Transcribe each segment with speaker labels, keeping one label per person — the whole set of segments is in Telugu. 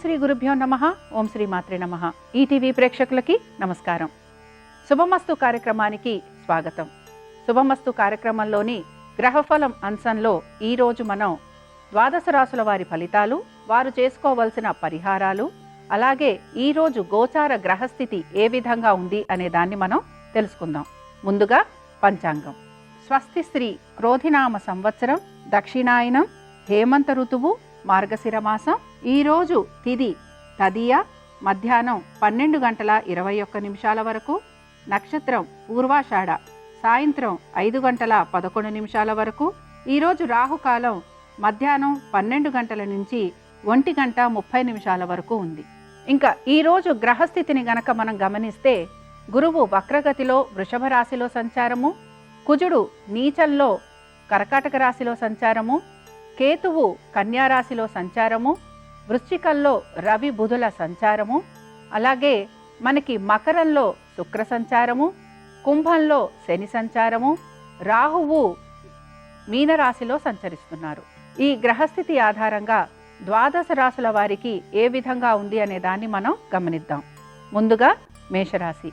Speaker 1: శ్రీ గురుభ్యో నమః. ఓం శ్రీ మాత్రే నమః. ఈటీవీ ప్రేక్షకులకి నమస్కారం. శుభమస్తు కార్యక్రమానికి స్వాగతం. శుభమస్తు కార్యక్రమంలోని గ్రహఫలం అంశంలో ఈరోజు మనం ద్వాదశ రాశుల వారి ఫలితాలు, వారు చేసుకోవలసిన పరిహారాలు, అలాగే ఈరోజు గోచార గ్రహస్థితి ఏ విధంగా ఉంది అనే దాన్ని మనం తెలుసుకుందాం. ముందుగా పంచాంగం. స్వస్తి శ్రీ క్రోధినామ సంవత్సరం, దక్షిణాయనం, హేమంత ఋతువు, మార్గశిర మాసం. ఈరోజు తిథి తదియ, మధ్యాహ్నం 12:21 వరకు. నక్షత్రం పూర్వాషాఢ, సాయంత్రం 5:11 వరకు. ఈరోజు రాహుకాలం మధ్యాహ్నం 12 గంటల నుంచి 1:30 వరకు ఉంది. ఇంకా ఈరోజు గ్రహస్థితిని గనక మనం గమనిస్తే, గురువు వక్రగతిలో వృషభ రాశిలో సంచారము, కుజుడు నీచంలో కర్కాటక రాశిలో సంచారము, కేతువు కన్యారాశిలో సంచారము, వృశ్చికంలో రవి బుధుల సంచారము, అలాగే మనకి మకరంలో శుక్ర సంచారము, కుంభంలో శని సంచారము, రాహువు మీనరాశిలో సంచరిస్తున్నారు. ఈ గ్రహస్థితి ఆధారంగా ద్వాదశ రాశుల వారికి ఏ విధంగా ఉంది అనే దాన్ని మనం గమనిద్దాం. ముందుగా మేషరాశి.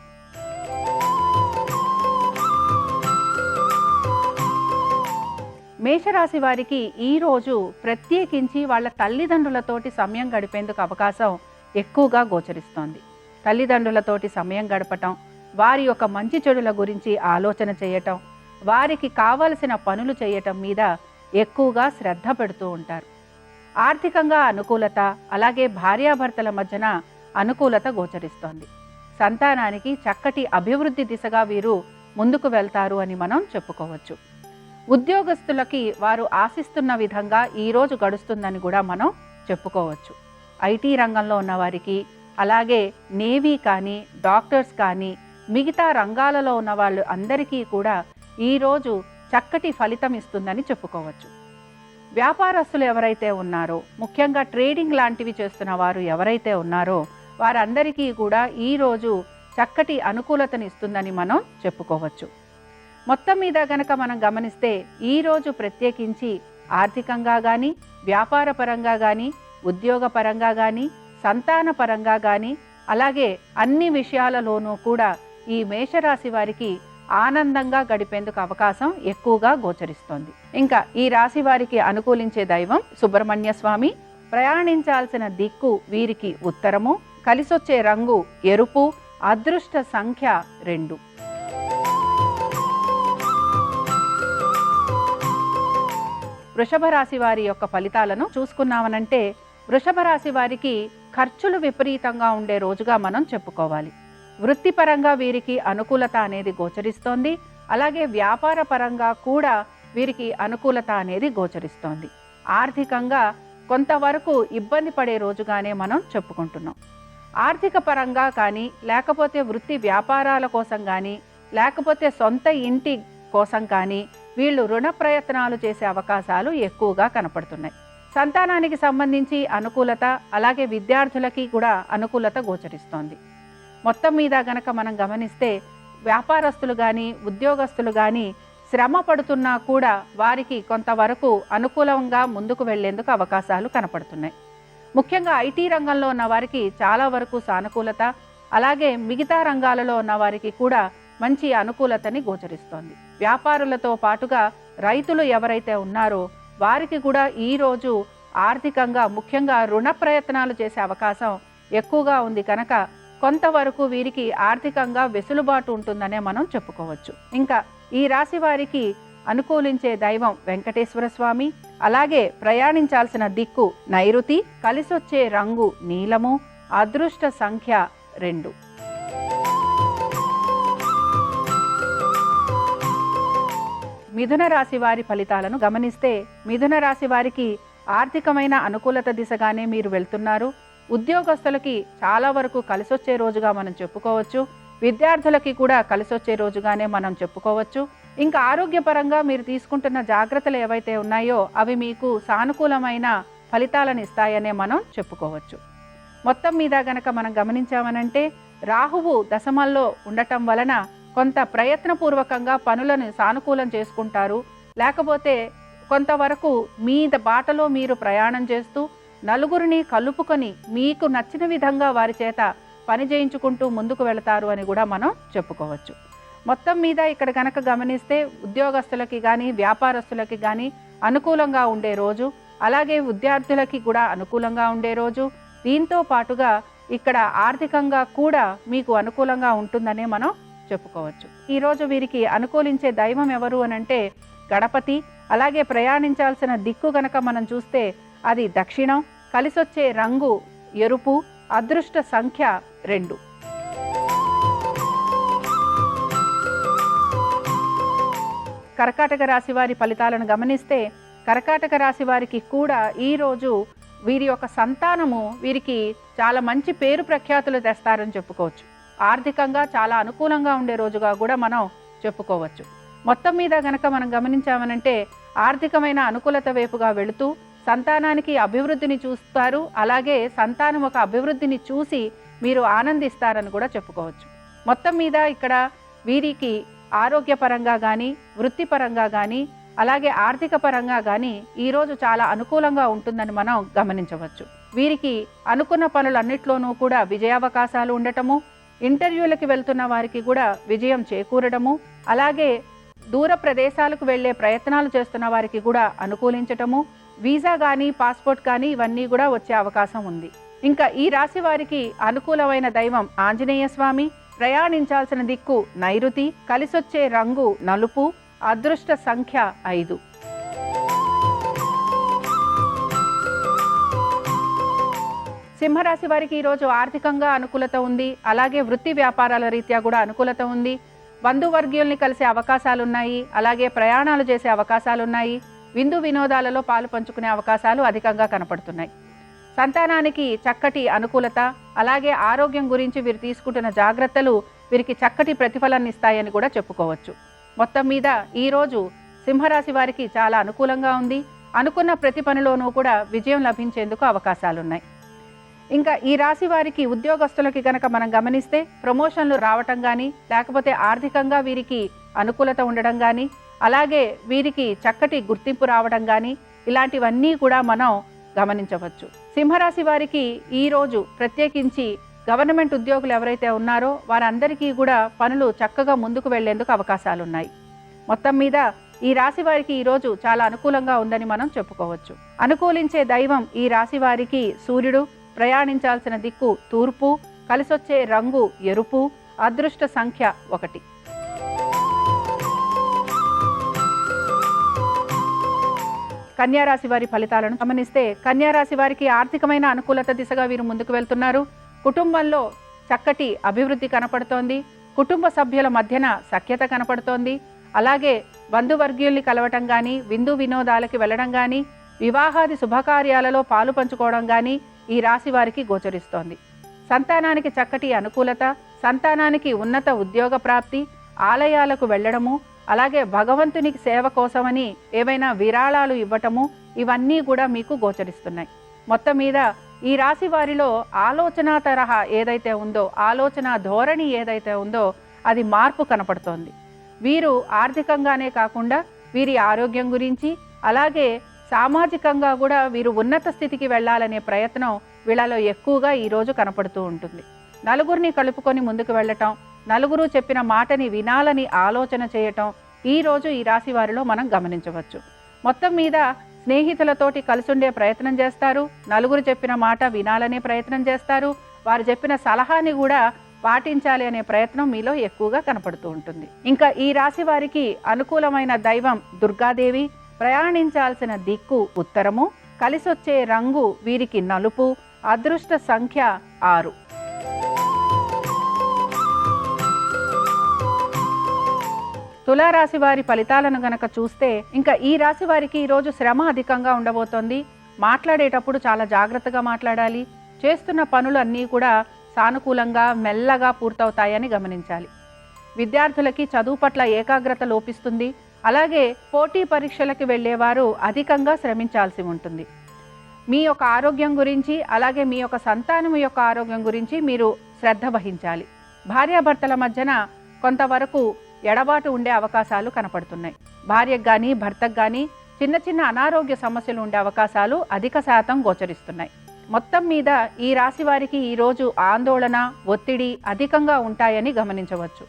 Speaker 1: మేషరాశి వారికి ఈరోజు ప్రత్యేకించి వాళ్ళ తల్లిదండ్రులతోటి సమయం గడిపేందుకు అవకాశం ఎక్కువగా గోచరిస్తోంది. తల్లిదండ్రులతోటి సమయం గడపటం, వారి యొక్క మంచి చెడుల గురించి ఆలోచన చేయటం, వారికి కావలసిన పనులు చేయటం మీద ఎక్కువగా శ్రద్ధ పెడుతూ ఉంటారు. ఆర్థికంగా అనుకూలత, అలాగే భార్యాభర్తల మధ్యన అనుకూలత గోచరిస్తోంది. సంతానానికి చక్కటి అభివృద్ధి దిశగా వీరు ముందుకు వెళ్తారు అని మనం చెప్పుకోవచ్చు. ఉద్యోగస్తులకి వారు ఆశిస్తున్న విధంగా ఈరోజు గడుస్తుందని కూడా మనం చెప్పుకోవచ్చు. ఐటీ రంగంలో ఉన్న వారికి, అలాగే నేవీ కానీ, డాక్టర్స్ కానీ, మిగతా రంగాలలో ఉన్న వాళ్ళు అందరికీ కూడా ఈరోజు చక్కటి ఫలితం ఇస్తుందని చెప్పుకోవచ్చు. వ్యాపారస్తులు ఎవరైతే ఉన్నారో, ముఖ్యంగా ట్రేడింగ్ లాంటివి చేస్తున్న వారు ఎవరైతే ఉన్నారో వారందరికీ కూడా ఈరోజు చక్కటి అనుకూలతను ఇస్తుందని మనం చెప్పుకోవచ్చు. మొత్తం మీద గనక మనం గమనిస్తే, ఈరోజు ప్రత్యేకించి ఆర్థికంగా కానీ, వ్యాపార పరంగా కానీ, ఉద్యోగ పరంగా కానీ, సంతాన పరంగా కానీ, అలాగే అన్ని విషయాలలోనూ కూడా ఈ మేషరాశి వారికి ఆనందంగా గడిపేందుకు అవకాశం ఎక్కువగా గోచరిస్తోంది. ఇంకా ఈ రాశి వారికి అనుకూలించే దైవం సుబ్రహ్మణ్య స్వామి. ప్రయాణించాల్సిన దిక్కు వీరికి ఉత్తరము. కలిసొచ్చే రంగు ఎరుపు. అదృష్ట సంఖ్య 2. వృషభ రాశి వారి యొక్క ఫలితాలను చూసుకున్నామనంటే, వృషభ రాశి వారికి ఖర్చులు విపరీతంగా ఉండే రోజుగా మనం చెప్పుకోవాలి. వృత్తిపరంగా వీరికి అనుకూలత అనేది గోచరిస్తోంది. అలాగే వ్యాపార పరంగా కూడా వీరికి అనుకూలత అనేది గోచరిస్తోంది. ఆర్థికంగా కొంతవరకు ఇబ్బంది పడే రోజుగానే మనం చెప్పుకుంటున్నాం. ఆర్థిక పరంగా కానీ, లేకపోతే వృత్తి వ్యాపారాల కోసం కానీ, లేకపోతే సొంత ఇంటి కోసం కానీ వీళ్ళు రుణ ప్రయత్నాలు చేసే అవకాశాలు ఎక్కువగా కనపడుతున్నాయి. సంతానానికి సంబంధించి అనుకూలత, అలాగే విద్యార్థులకి కూడా అనుకూలత గోచరిస్తోంది. మొత్తం మీద గనక మనం గమనిస్తే, వ్యాపారస్తులు కానీ, ఉద్యోగస్తులు కానీ శ్రమ పడుతున్నా కూడా వారికి కొంతవరకు అనుకూలంగా ముందుకు వెళ్లేందుకు అవకాశాలు కనపడుతున్నాయి. ముఖ్యంగా ఐటీ రంగంలో ఉన్న వారికి చాలా వరకు సానుకూలత, అలాగే మిగతా రంగాలలో ఉన్న వారికి కూడా మంచి అనుకూలతని గోచరిస్తోంది. వ్యాపారులతో పాటుగా రైతులు ఎవరైతే ఉన్నారో వారికి కూడా ఈరోజు ఆర్థికంగా, ముఖ్యంగా రుణ ప్రయత్నాలు చేసే అవకాశం ఎక్కువగా ఉంది కనుక కొంతవరకు వీరికి ఆర్థికంగా వెసులుబాటు ఉంటుందనే మనం చెప్పుకోవచ్చు. ఇంకా ఈ రాశి వారికి అనుకూలించే దైవం వెంకటేశ్వర స్వామి. అలాగే ప్రయాణించాల్సిన దిక్కు నైరుతి. కలిసొచ్చే రంగు నీలము. అదృష్ట సంఖ్య 2. మిథున రాశి వారి ఫలితాలను గమనిస్తే, మిథున రాశి వారికి ఆర్థికమైన అనుకూలత దిశగానే మీరు వెళ్తున్నారు. ఉద్యోగస్తులకి చాలా వరకు కలిసొచ్చే రోజుగా మనం చెప్పుకోవచ్చు. విద్యార్థులకి కూడా కలిసొచ్చే రోజుగానే మనం చెప్పుకోవచ్చు. ఇంకా ఆరోగ్యపరంగా మీరు తీసుకుంటున్న జాగ్రత్తలు ఏవైతే ఉన్నాయో అవి మీకు సానుకూలమైన ఫలితాలను ఇస్తాయనే మనం చెప్పుకోవచ్చు. మొత్తం మీద గనక మనం గమనించామనంటే, రాహువు దశమంలో ఉండటం వలన కొంత ప్రయత్నపూర్వకంగా పనులను సానుకూలం చేసుకుంటారు. లేకపోతే కొంతవరకు మీ బాటలో మీరు ప్రయాణం చేస్తూ నలుగురిని కలుపుకొని మీకు నచ్చిన విధంగా వారి చేత పని చేయించుకుంటూ ముందుకు వెళతారు అని కూడా మనం చెప్పుకోవచ్చు. మొత్తం మీద ఇక్కడ కనుక గమనిస్తే ఉద్యోగస్తులకి కానీ వ్యాపారస్తులకి కానీ అనుకూలంగా ఉండే రోజు, అలాగే విద్యార్థులకి కూడా అనుకూలంగా ఉండే రోజు. దీంతో పాటుగా ఇక్కడ ఆర్థికంగా కూడా మీకు అనుకూలంగా ఉంటుందనే మనం చెప్పుకోవచ్చు. ఈరోజు వీరికి అనుకూలించే దైవం ఎవరు అనంటే గణపతి. అలాగే ప్రయాణించాల్సిన దిక్కు గనక మనం చూస్తే అది దక్షిణం. కలిసొచ్చే రంగు ఎరుపు. అదృష్ట సంఖ్య 2. కర్కాటక రాశి వారి ఫలితాలను గమనిస్తే కర్కాటక రాశి వారికి కూడా ఈరోజు వీరి యొక్క సంతానము వీరికి చాలా మంచి పేరు ప్రఖ్యాతులు తెస్తారని చెప్పుకోవచ్చు. ఆర్థికంగా చాలా అనుకూలంగా ఉండే రోజుగా కూడా మనం చెప్పుకోవచ్చు. మొత్తం మీద గనక మనం గమనించామనంటే ఆర్థికమైన అనుకూలత వైపుగా వెళుతూ సంతానానికి అభివృద్ధిని చూస్తారు. అలాగే సంతానం ఒక అభివృద్ధిని చూసి మీరు ఆనందిస్తారని కూడా చెప్పుకోవచ్చు. మొత్తం మీద ఇక్కడ వీరికి ఆరోగ్యపరంగా కానీ వృత్తిపరంగా కానీ అలాగే ఆర్థిక పరంగా కానీ ఈరోజు చాలా అనుకూలంగా ఉంటుందని మనం గమనించవచ్చు. వీరికి అనుకున్న పనులన్నిట్లోనూ కూడా విజయావకాశాలు ఉండటము, ఇంటర్వ్యూలకి వెళ్తున్న వారికి కూడా విజయం చేకూరడము, అలాగే దూర ప్రదేశాలకు వెళ్ళే ప్రయత్నాలు చేస్తున్న వారికి కూడా అనుకూలించటము, వీసా కానీ పాస్పోర్ట్ కానీ ఇవన్నీ కూడా వచ్చే అవకాశం ఉంది. ఇంకా ఈ రాశి వారికి అనుకూలమైన దైవం ఆంజనేయ స్వామి. ప్రయాణించాల్సిన దిక్కు నైరుతి. కలిసొచ్చే రంగు నలుపు. అదృష్ట సంఖ్య 5. సింహరాశి వారికి ఈరోజు ఆర్థికంగా అనుకూలత ఉంది. అలాగే వృత్తి వ్యాపారాల రీత్యా కూడా అనుకూలత ఉంది. బంధువర్గీయుల్ని కలిసే అవకాశాలున్నాయి. అలాగే ప్రయాణాలు చేసే అవకాశాలున్నాయి. విందు వినోదాలలో పాలు పంచుకునే అవకాశాలు అధికంగా కనపడుతున్నాయి. సంతానానికి చక్కటి అనుకూలత, అలాగే ఆరోగ్యం గురించి వీరు తీసుకుంటున్న జాగ్రత్తలు వీరికి చక్కటి ప్రతిఫలాన్ని ఇస్తాయని కూడా చెప్పుకోవచ్చు. మొత్తం మీద ఈరోజు సింహరాశి వారికి చాలా అనుకూలంగా ఉంది. అనుకున్న ప్రతి పనిలోనూ కూడా విజయం లభించేందుకు అవకాశాలున్నాయి. ఇంకా ఈ రాశి వారికి ఉద్యోగస్తులకి కనుక మనం గమనిస్తే ప్రమోషన్లు రావటం కానీ, లేకపోతే ఆర్థికంగా వీరికి అనుకూలత ఉండడం కానీ, అలాగే వీరికి చక్కటి గుర్తింపు రావడం కానీ ఇలాంటివన్నీ కూడా మనం గమనించవచ్చు. సింహరాశి వారికి ఈరోజు ప్రత్యేకించి గవర్నమెంట్ ఉద్యోగులు ఎవరైతే ఉన్నారో వారందరికీ కూడా పనులు చక్కగా ముందుకు వెళ్లేందుకు అవకాశాలున్నాయి. మొత్తం మీద ఈ రాశి వారికి ఈరోజు చాలా అనుకూలంగా ఉందని మనం చెప్పుకోవచ్చు. అనుకూలించే దైవం ఈ రాశి వారికి సూర్యుడు. ప్రయాణించాల్సిన దిక్కు తూర్పు. కలిసొచ్చే రంగు ఎరుపు. అదృష్ట సంఖ్య 1. కన్యారాశి వారి ఫలితాలను గమనిస్తే కన్యారాశి వారికి ఆర్థికమైన అనుకూలత దిశగా వీరు ముందుకు వెళ్తున్నారు. కుటుంబంలో చక్కటి అభివృద్ధి కనపడుతోంది. కుటుంబ సభ్యుల మధ్యన సఖ్యత కనపడుతోంది. అలాగే బంధువర్గీయుల్ని కలవటం కానీ, విందు వినోదాలకి వెళ్ళడం కానీ, వివాహాది శుభకార్యాలలో పాలు పంచుకోవడం కానీ ఈ రాశి వారికి గోచరిస్తోంది. సంతానానికి చక్కటి అనుకూలత, సంతానానికి ఉన్నత ఉద్యోగ ప్రాప్తి, ఆలయాలకు వెళ్ళడము, అలాగే భగవంతునికి సేవ కోసమని ఏవైనా విరాళాలు ఇవ్వటము ఇవన్నీ కూడా మీకు గోచరిస్తున్నాయి. మొత్తం మీద ఈ రాశి వారిలో ఆలోచన తరహా ఏదైతే ఉందో, ఆలోచన ధోరణి ఏదైతే ఉందో అది మార్పు కనపడుతోంది. వీరు ఆర్థికంగానే కాకుండా వీరి ఆరోగ్యం గురించి, అలాగే సామాజికంగా కూడా వీరు ఉన్నత స్థితికి వెళ్ళాలనే ప్రయత్నం వీళ్ళలో ఎక్కువగా ఈరోజు కనపడుతూ ఉంటుంది. నలుగురిని కలుపుకొని ముందుకు వెళ్ళటం, నలుగురు చెప్పిన మాటని వినాలని ఆలోచన చేయటం ఈరోజు ఈ రాశి వారిలో మనం గమనించవచ్చు. మొత్తం మీద స్నేహితులతోటి కలిసుండే ప్రయత్నం చేస్తారు. నలుగురు చెప్పిన మాట వినాలనే ప్రయత్నం చేస్తారు. వారు చెప్పిన సలహాని కూడా పాటించాలి అనే ప్రయత్నం మీలో ఎక్కువగా కనపడుతూ ఉంటుంది. ఇంకా ఈ రాశి వారికి అనుకూలమైన దైవం దుర్గాదేవి. ప్రయాణించాల్సిన దిక్కు ఉత్తరము. కలిసొచ్చే రంగు వీరికి నలుపు. అదృష్ట సంఖ్య 6. తులారాశి వారి ఫలితాలను గనక చూస్తే ఇంకా ఈ రాశి వారికి ఈరోజు శ్రమ అధికంగా ఉండబోతోంది. మాట్లాడేటప్పుడు చాలా జాగ్రత్తగా మాట్లాడాలి. చేస్తున్న పనులు అన్నీ కూడా సానుకూలంగా మెల్లగా పూర్తవుతాయని గమనించాలి. విద్యార్థులకి చదువు పట్ల ఏకాగ్రత లోపిస్తుంది. అలాగే పోటీ పరీక్షలకు వెళ్ళేవారు అధికంగా శ్రమించాల్సి ఉంటుంది. మీ యొక్క ఆరోగ్యం గురించి, అలాగే మీ యొక్క సంతానం యొక్క ఆరోగ్యం గురించి మీరు శ్రద్ధ వహించాలి. భార్యాభర్తల మధ్యన కొంతవరకు ఎడబాటు ఉండే అవకాశాలు కనపడుతున్నాయి. భార్యకు కానీ భర్తకు కానీ చిన్న చిన్న అనారోగ్య సమస్యలు ఉండే అవకాశాలు అధిక శాతం గోచరిస్తున్నాయి. మొత్తం మీద ఈ రాశి వారికి ఈరోజు ఆందోళన, ఒత్తిడి అధికంగా ఉంటాయని గమనించవచ్చు.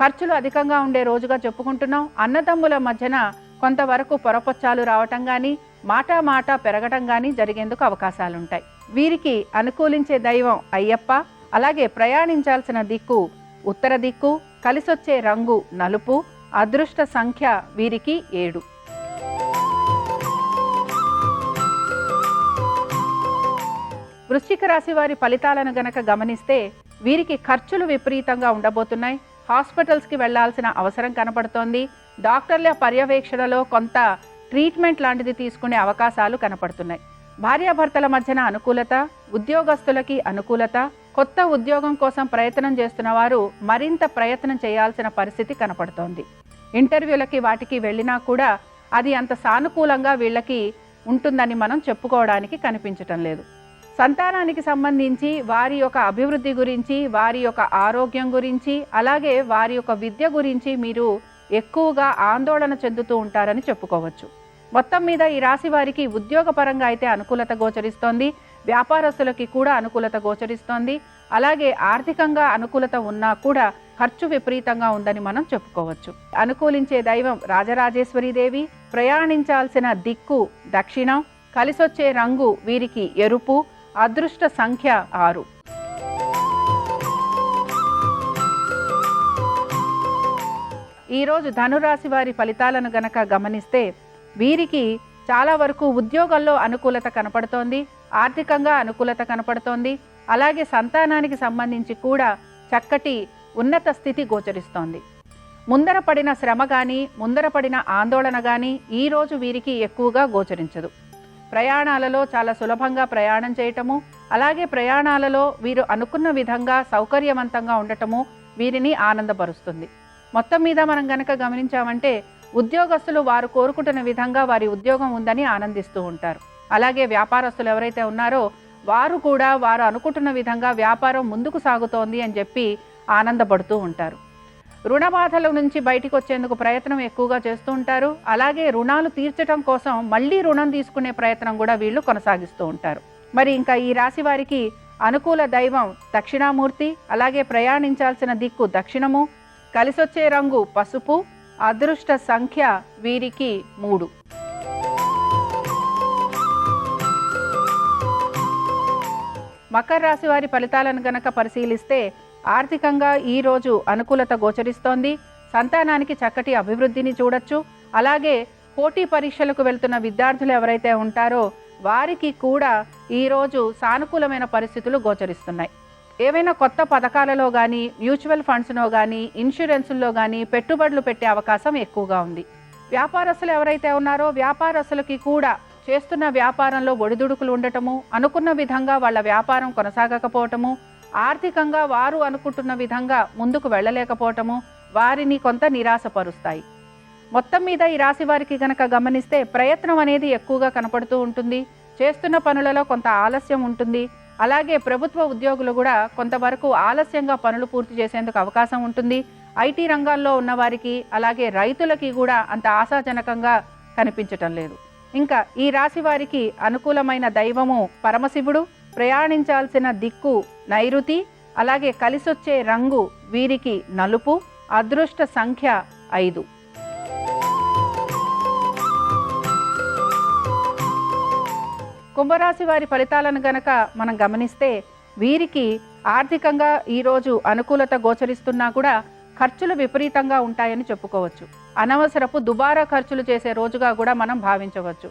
Speaker 1: ఖర్చులు అధికంగా ఉండే రోజుగా చెప్పుకుంటున్నాం. అన్నదమ్ముల మధ్యన కొంతవరకు పొరపొచ్చాలు రావటం కానీ, మాట పెరగటం కానీ జరిగేందుకు అవకాశాలుంటాయి. వీరికి అనుకూలించే దైవం అయ్యప్ప. అలాగే ప్రయాణించాల్సిన దిక్కు ఉత్తర దిక్కు, కలిసొచ్చే రంగు నలుపు, అదృష్ట సంఖ్య వీరికి 7. వృశ్చిక రాశి వారి ఫలితాలను గనక గమనిస్తే వీరికి ఖర్చులు విపరీతంగా ఉండబోతున్నాయి. హాస్పిటల్స్కి వెళ్లాల్సిన అవసరం కనపడుతోంది. డాక్టర్ల పర్యవేక్షణలో కొంత ట్రీట్మెంట్ లాంటిది తీసుకునే అవకాశాలు కనపడుతున్నాయి. భార్యాభర్తల మధ్యన అనుకూలత, ఉద్యోగస్తులకి అనుకూలత. కొత్త ఉద్యోగం కోసం ప్రయత్నం చేస్తున్న వారు మరింత ప్రయత్నం చేయాల్సిన పరిస్థితి కనపడుతోంది. ఇంటర్వ్యూలకి వాటికి వెళ్ళినా కూడా అది అంత సానుకూలంగా వీళ్ళకి ఉంటుందని మనం చెప్పుకోవడానికి కనిపించటం లేదు. సంతానానికి సంబంధించి వారి యొక్క అభివృద్ధి గురించి, వారి యొక్క ఆరోగ్యం గురించి, అలాగే వారి యొక్క విద్య గురించి మీరు ఎక్కువగా ఆందోళన చెందుతూ ఉంటారని చెప్పుకోవచ్చు. మొత్తం మీద ఈ రాశి వారికి ఉద్యోగపరంగా అయితే అనుకూలత గోచరిస్తోంది. వ్యాపారస్తులకి కూడా అనుకూలత గోచరిస్తోంది. అలాగే ఆర్థికంగా అనుకూలత ఉన్నా కూడా ఖర్చు విపరీతంగా ఉందని మనం చెప్పుకోవచ్చు. అనుకూలించే దైవం రాజరాజేశ్వరీదేవి. ప్రయాణించాల్సిన దిక్కు దక్షిణం, కలిసొచ్చే రంగు వీరికి ఎరుపు, అదృష్ట సంఖ్య 6. ఈరోజు ధనురాశి వారి ఫలితాలను గనక గమనిస్తే వీరికి చాలా వరకు ఉద్యోగంలో అనుకూలత కనపడుతోంది, ఆర్థికంగా అనుకూలత కనపడుతోంది. అలాగే సంతానానికి సంబంధించి కూడా చక్కటి ఉన్నత స్థితి గోచరిస్తోంది. ముందర పడిన శ్రమ కానీ, ముందర పడిన ఆందోళన కానీ ఈరోజు వీరికి ఎక్కువగా గోచరించదు. ప్రయాణాలలో చాలా సులభంగా ప్రయాణం చేయటము, అలాగే ప్రయాణాలలో వీరు అనుకున్న విధంగా సౌకర్యవంతంగా ఉండటము వీరిని ఆనందపరుస్తుంది. మొత్తం మీద మనం గనక గమనించామంటే ఉద్యోగస్తులు వారు కోరుకుంటున్న విధంగా వారి ఉద్యోగం ఉందని ఆనందిస్తూ ఉంటారు. అలాగే వ్యాపారస్తులు ఎవరైతే ఉన్నారో వారు కూడా వారు అనుకుంటున్న విధంగా వ్యాపారం ముందుకు సాగుతోంది అని చెప్పి ఆనందపడుతూ ఉంటారు. రుణ బాధల నుంచి బయటికి వచ్చేందుకు ప్రయత్నం ఎక్కువగా చేస్తూ ఉంటారు. అలాగే రుణాలు తీర్చడం కోసం మళ్ళీ రుణం తీసుకునే ప్రయత్నం కూడా వీళ్ళు కొనసాగిస్తూ ఉంటారు. మరి ఇంకా ఈ రాశి వారికి అనుకూల దైవం దక్షిణామూర్తి. అలాగే ప్రయాణించాల్సిన దిక్కు దక్షిణము, కలిసొచ్చే రంగు పసుపు, అదృష్ట సంఖ్య వీరికి 3. మకర రాశి వారి ఫలితాలను గనక పరిశీలిస్తే ఆర్థికంగా ఈరోజు అనుకూలత గోచరిస్తోంది. సంతానానికి చక్కటి అభివృద్ధిని చూడొచ్చు. అలాగే పోటీ పరీక్షలకు వెళ్తున్న విద్యార్థులు ఎవరైతే ఉంటారో వారికి కూడా ఈరోజు సానుకూలమైన పరిస్థితులు గోచరిస్తున్నాయి. ఏవైనా కొత్త పథకాలలో కానీ, మ్యూచువల్ ఫండ్స్లో కానీ, ఇన్సూరెన్సుల్లో కానీ పెట్టుబడులు పెట్టే అవకాశం ఎక్కువగా ఉంది. వ్యాపారస్తులు ఎవరైతే ఉన్నారో వ్యాపారస్తులకి కూడా చేస్తున్న వ్యాపారంలో ఒడిదుడుకులు ఉండటము, అనుకున్న విధంగా వాళ్ళ వ్యాపారం కొనసాగకపోవటము, ఆర్థికంగా వారు అనుకుంటున్న విధంగా ముందుకు వెళ్ళలేకపోవటము వారిని కొంత నిరాశపరుస్తాయి. మొత్తం మీద ఈ రాశి వారికి గనక గమనిస్తే ప్రయత్నం అనేది ఎక్కువగా కనపడుతూ ఉంటుంది. చేస్తున్న పనులలో కొంత ఆలస్యం ఉంటుంది. అలాగే ప్రభుత్వ ఉద్యోగులు కూడా కొంతవరకు ఆలస్యంగా పనులు పూర్తి చేసేందుకు అవకాశం ఉంటుంది. ఐటీ రంగాల్లో ఉన్నవారికి, అలాగే రైతులకి కూడా అంత ఆశాజనకంగా కనిపించటం లేదు. ఇంకా ఈ రాశి వారికి అనుకూలమైన దైవము పరమశివుడు. ప్రయాణించాల్సిన దిక్కు నైరుతి, అలాగే కలిసొచ్చే రంగు వీరికి నలుపు, అదృష్ట సంఖ్య 5. కుంభరాశి వారి ఫలితాలను గనక మనం గమనిస్తే వీరికి ఆర్థికంగా ఈరోజు అనుకూలత గోచరిస్తున్నా కూడా ఖర్చులు విపరీతంగా ఉంటాయని చెప్పుకోవచ్చు. అనవసరపు దుబారా ఖర్చులు చేసే రోజుగా కూడా మనం భావించవచ్చు.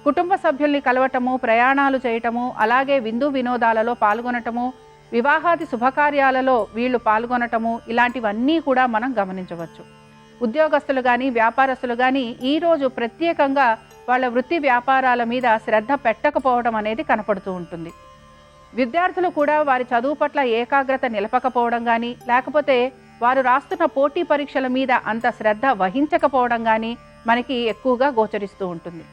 Speaker 1: కుటుంబ సభ్యుల్ని కలవటము, ప్రయాణాలు చేయటము, అలాగే విందు వినోదాలలో పాల్గొనటము, వివాహాది శుభకార్యాలలో వీళ్ళు పాల్గొనటము ఇలాంటివన్నీ కూడా మనం గమనించవచ్చు. ఉద్యోగస్తులు కానీ, వ్యాపారస్తులు కానీ ఈరోజు ప్రత్యేకంగా వాళ్ళ వృత్తి వ్యాపారాల మీద శ్రద్ధ పెట్టకపోవడం అనేది కనపడుతూ ఉంటుంది. విద్యార్థులు కూడా వారి చదువు పట్ల ఏకాగ్రత నిలపకపోవడం కానీ, లేకపోతే వారు రాస్తున్న పోటీ పరీక్షల మీద అంత శ్రద్ధ వహించకపోవడం కానీ మనకి ఎక్కువగా గోచరిస్తూ ఉంటుంది.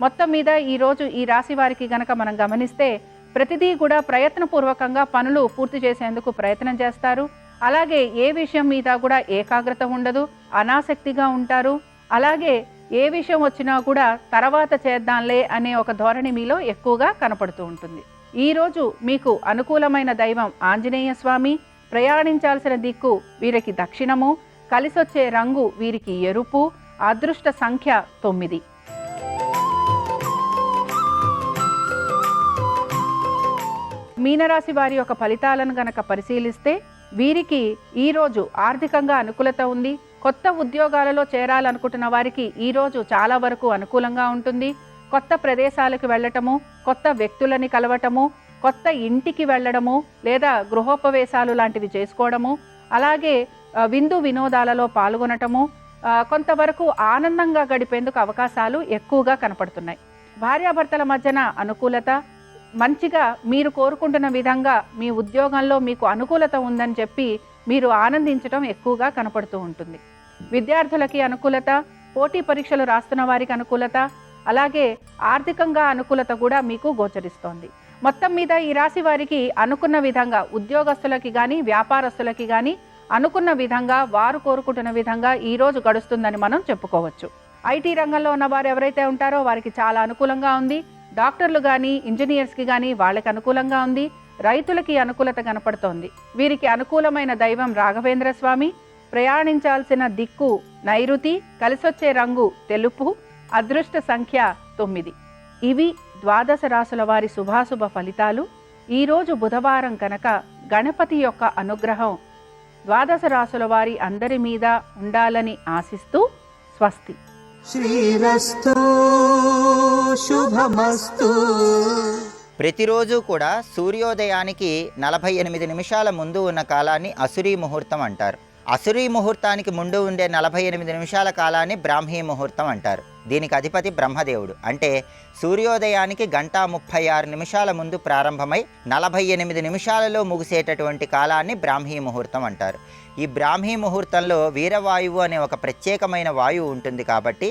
Speaker 1: మొత్తం మీద ఈరోజు ఈ రాశి వారికి గనక మనం గమనిస్తే ప్రతిదీ కూడా ప్రయత్నపూర్వకంగా పనులు పూర్తి చేసేందుకు ప్రయత్నం చేస్తారు. అలాగే ఏ విషయం మీద కూడా ఏకాగ్రత ఉండదు, అనాసక్తిగా ఉంటారు. అలాగే ఏ విషయం వచ్చినా కూడా తర్వాత చేద్దాంలే అనే ఒక ధోరణి మీలో ఎక్కువగా కనపడుతూ ఉంటుంది. ఈరోజు మీకు అనుకూలమైన దైవం ఆంజనేయ స్వామి, ప్రయాణించాల్సిన దిక్కు వీరికి దక్షిణము, కలిసొచ్చే రంగు వీరికి ఎరుపు, అదృష్ట సంఖ్య 9. మీనరాశి వారి యొక్క ఫలితాలను గనక పరిశీలిస్తే వీరికి ఈరోజు ఆర్థికంగా అనుకూలత ఉంది. కొత్త ఉద్యోగాలలో చేరాలనుకుంటున్న వారికి ఈరోజు చాలా వరకు అనుకూలంగా ఉంటుంది. కొత్త ప్రదేశాలకు వెళ్ళటము, కొత్త వ్యక్తులని కలవటము, కొత్త ఇంటికి వెళ్ళడము లేదా గృహోపవేశాలు లాంటివి చేసుకోవడము, అలాగే విందు వినోదాలలో పాల్గొనటము, కొంతవరకు ఆనందంగా గడిపేందుకు అవకాశాలు ఎక్కువగా కనపడుతున్నాయి. భార్యాభర్తల మధ్యన అనుకూలత, మంచిగా మీరు కోరుకుంటున్న విధంగా మీ ఉద్యోగంలో మీకు అనుకూలత ఉందని చెప్పి మీరు ఆనందించడం ఎక్కువగా కనపడుతూ ఉంటుంది. విద్యార్థులకి అనుకూలత, పోటీ పరీక్షలు రాస్తున్న వారికి అనుకూలత, అలాగే ఆర్థికంగా అనుకూలత కూడా మీకు గోచరిస్తోంది. మొత్తం మీద ఈ రాశి వారికి అనుకున్న విధంగా, ఉద్యోగస్తులకి కానీ వ్యాపారస్తులకి కానీ అనుకున్న విధంగా, వారు కోరుకుంటున్న విధంగా ఈరోజు గడుస్తుందని మనం చెప్పుకోవచ్చు. ఐటీ రంగంలో ఉన్న వారు ఎవరైతే ఉంటారో వారికి చాలా అనుకూలంగా ఉంది. డాక్టర్లు కానీ ఇంజనీర్స్కి కానీ వాళ్ళకి అనుకూలంగా ఉంది. రైతులకి అనుకూలత కనపడుతోంది. వీరికి అనుకూలమైన దైవం రాఘవేంద్ర స్వామి, ప్రయాణించాల్సిన దిక్కు నైరుతి, కలిసొచ్చే రంగు తెలుపు, అదృష్ట సంఖ్య 9. ఇవి ద్వాదశ రాశుల వారి శుభాశుభ ఫలితాలు. ఈరోజు బుధవారం కనుక గణపతి యొక్క అనుగ్రహం ద్వాదశ రాశుల వారి అందరి మీద ఉండాలని ఆశిస్తూ స్వస్తి.
Speaker 2: శ్రీరస్తు శుభమస్తు.
Speaker 3: ప్రతిరోజు కూడా సూర్యోదయానికి 48 నిమిషాల ముందు ఉన్న కాలాన్ని అసురీ ముహూర్తం అంటారు. అసురీ ముహూర్తానికి ముందు ఉండే 48 నిమిషాల కాలాన్ని బ్రాహ్మీ ముహూర్తం అంటారు. దీనికి అధిపతి బ్రహ్మదేవుడు. అంటే సూర్యోదయానికి 1:36 నిమిషాల ముందు ప్రారంభమై 48 నిమిషాలలో ముగిసేటటువంటి కాలాన్ని బ్రాహ్మీ ముహూర్తం అంటారు. ఈ బ్రాహ్మీ ముహూర్తంలో వీరవాయువు అనే ఒక ప్రత్యేకమైన వాయువు ఉంటుంది కాబట్టి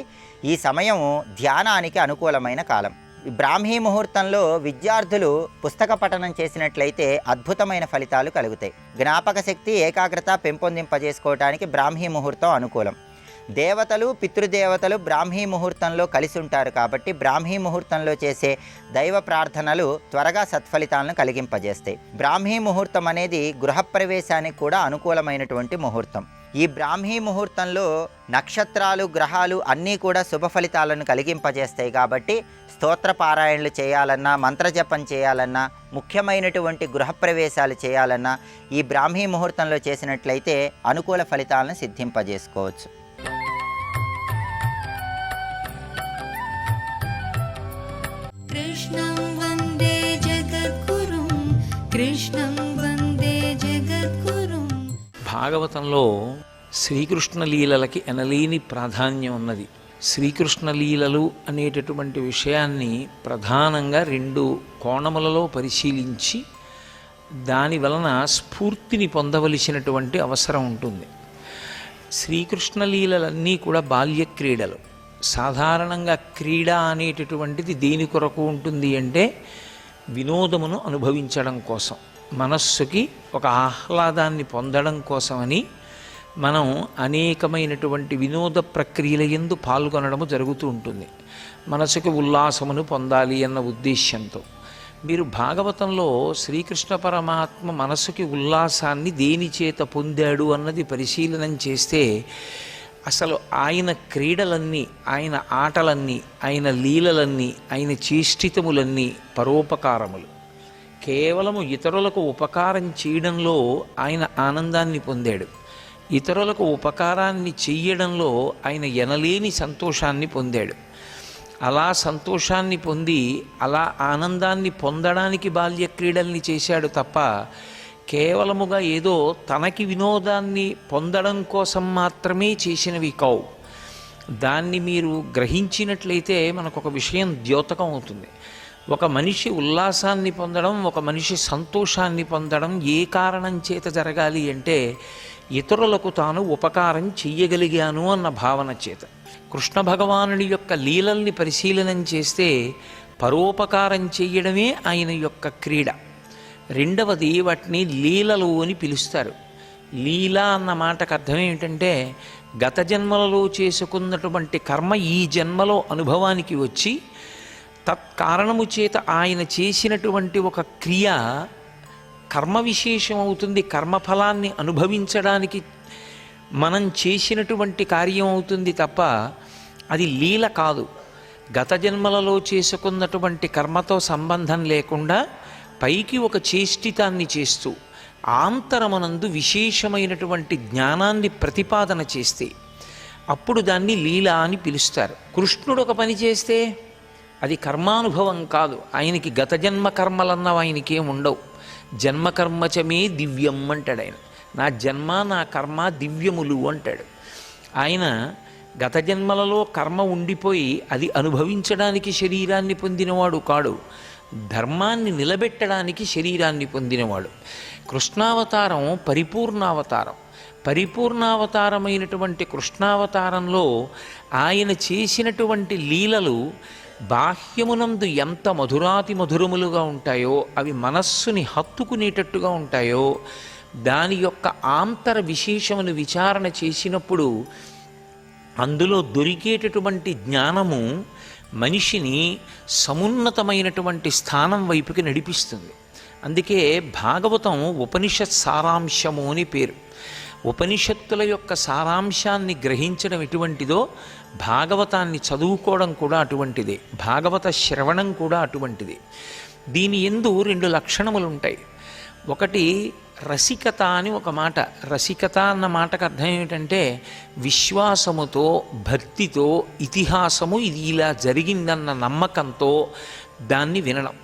Speaker 3: ఈ సమయం ధ్యానానికి అనుకూలమైన కాలం. ఈ బ్రాహ్మీ ముహూర్తంలో విద్యార్థులు పుస్తక పఠనం చేసినట్లయితే అద్భుతమైన ఫలితాలు కలుగుతాయి. జ్ఞాపక శక్తి, ఏకాగ్రత పెంపొందింపజేసుకోవటానికి బ్రాహ్మీ ముహూర్తం అనుకూలం. దేవతలు, పితృదేవతలు బ్రాహ్మీ ముహూర్తంలో కలిసి ఉంటారు కాబట్టి బ్రాహ్మీ ముహూర్తంలో చేసే దైవ ప్రార్థనలు త్వరగా సత్ఫలితాలను కలిగింపజేస్తాయి. బ్రాహ్మీ ముహూర్తం అనేది గృహప్రవేశానికి కూడా అనుకూలమైనటువంటి ముహూర్తం. ఈ బ్రాహ్మీ ముహూర్తంలో నక్షత్రాలు, గ్రహాలు అన్నీ కూడా శుభ ఫలితాలను కలిగింపజేస్తాయి కాబట్టి స్తోత్ర పారాయణలు చేయాలన్నా, మంత్రజపం చేయాలన్నా, ముఖ్యమైనటువంటి గృహప్రవేశాలు చేయాలన్నా ఈ బ్రాహ్మీ ముహూర్తంలో చేసినట్లయితే అనుకూల ఫలితాలను సిద్ధింపజేసుకోవచ్చు.
Speaker 4: కృష్ణం వందే జగద్గురుం, కృష్ణం వందే జగద్గురుం.
Speaker 5: భాగవతంలో శ్రీకృష్ణ లీలలకి ఎనలేని ప్రాధాన్యం ఉన్నది. శ్రీకృష్ణ లీలలు అనేటటువంటి విషయాన్ని ప్రధానంగా 2 కోణములలో పరిశీలించి దాని వలన స్ఫూర్తిని పొందవలసినటువంటి అవసరం ఉంటుంది. శ్రీకృష్ణ లీలలన్నీ కూడా బాల్య క్రీడలు. సాధారణంగా క్రీడ అనేటటువంటిది దేని కొరకు ఉంటుంది అంటే వినోదమును అనుభవించడం కోసం, మనస్సుకి ఒక ఆహ్లాదాన్ని పొందడం కోసమని మనం అనేకమైనటువంటి వినోద ప్రక్రియల యందు పాల్గొనడము జరుగుతూ ఉంటుంది. మనసుకి ఉల్లాసమును పొందాలి అన్న ఉద్దేశ్యంతో. మీరు భాగవతంలో శ్రీకృష్ణ పరమాత్మ మనసుకి ఉల్లాసాన్ని దేని చేత పొందాడు అన్నది పరిశీలనం చేస్తే అసలు ఆయన క్రీడలన్నీ, ఆయన ఆటలన్నీ, ఆయన లీలలన్నీ, ఆయన చేష్టితములన్నీ పరోపకారములు. కేవలము ఇతరులకు ఉపకారం చేయడంలో ఆయన ఆనందాన్ని పొందాడు. ఇతరులకు ఉపకారాన్ని చెయ్యడంలో ఆయన ఎనలేని సంతోషాన్ని పొందాడు. అలా సంతోషాన్ని పొంది అలా ఆనందాన్ని పొందడానికి బాల్య క్రీడల్ని చేశాడు తప్ప కేవలముగా ఏదో తనకి వినోదాన్ని పొందడం కోసం మాత్రమే చేసినవి కావు. దాన్ని మీరు గ్రహించినట్లయితే మనకు ఒక విషయం ద్యోతకం అవుతుంది. ఒక మనిషి ఉల్లాసాన్ని పొందడం, ఒక మనిషి సంతోషాన్ని పొందడం ఏ కారణం చేత జరగాలి అంటే ఇతరులకు తాను ఉపకారం చెయ్యగలిగాను అన్న భావన చేత. కృష్ణ భగవానుడి యొక్క లీలల్ని పరిశీలనం చేస్తే పరోపకారం చెయ్యడమే ఆయన యొక్క క్రీడ. రెండవది, వాటిని లీలలు అని పిలుస్తారు. లీల అన్న మాటకు అర్థం ఏమిటంటే గత జన్మలలో చేసుకున్నటువంటి కర్మ ఈ జన్మలో అనుభవానికి వచ్చి తత్కారణము చేత ఆయన చేసినటువంటి ఒక క్రియ కర్మ విశేషం అవుతుంది, కర్మఫలాన్ని అనుభవించడానికి మనం చేసినటువంటి కార్యం అవుతుంది తప్ప అది లీల కాదు. గత జన్మలలో చేసుకున్నటువంటి కర్మతో సంబంధం లేకుండా పైకి ఒక చేష్టితాన్ని చేస్తూ ఆంతరమునందు విశేషమైనటువంటి జ్ఞానాన్ని ప్రతిపాదన చేస్తే అప్పుడు దాన్ని లీల అని పిలుస్తారు. కృష్ణుడు ఒక పని చేస్తే అది కర్మానుభవం కాదు. ఆయనకి గత జన్మ కర్మలన్నవి ఆయనకేం ఉండవు. జన్మకర్మచమే దివ్యం అంటాడు ఆయన. నా జన్మ నా కర్మ దివ్యములు అంటాడు ఆయన. గత జన్మలలో కర్మ ఉండిపోయి అది అనుభవించడానికి శరీరాన్ని పొందినవాడు కాడు, ధర్మాన్ని నిలబెట్టడానికి శరీరాన్ని పొందినవాడు. కృష్ణావతారం పరిపూర్ణావతారం. పరిపూర్ణావతారమైనటువంటి కృష్ణావతారంలో ఆయన చేసినటువంటి లీలలు బాహ్యమునందు ఎంత మధురాతి మధురములుగా ఉంటాయో, అవి మనస్సుని హత్తుకునేటట్టుగా ఉంటాయో, దాని యొక్క ఆంతర విశేషమును విచారణ చేసినప్పుడు అందులో దొరికేటటువంటి జ్ఞానము మనిషిని సమున్నతమైనటువంటి స్థానం వైపుకి నడిపిస్తుంది. అందుకే భాగవతం ఉపనిషత్ సారాంశము అని పేరు. ఉపనిషత్తుల యొక్క సారాంశాన్ని గ్రహించడం ఎటువంటిదో భాగవతాన్ని చదువుకోవడం కూడా అటువంటిదే, భాగవత శ్రవణం కూడా అటువంటిదే. దీని యందు 2 లక్షణములు ఉంటాయి. ఒకటి రసికత అని ఒక మాట. రసికత అన్న మాటకు అర్థం ఏమిటంటే విశ్వాసముతో, భక్తితో, ఇతిహాసము ఇది ఇలా జరిగిందన్న నమ్మకంతో దాన్ని వినడం.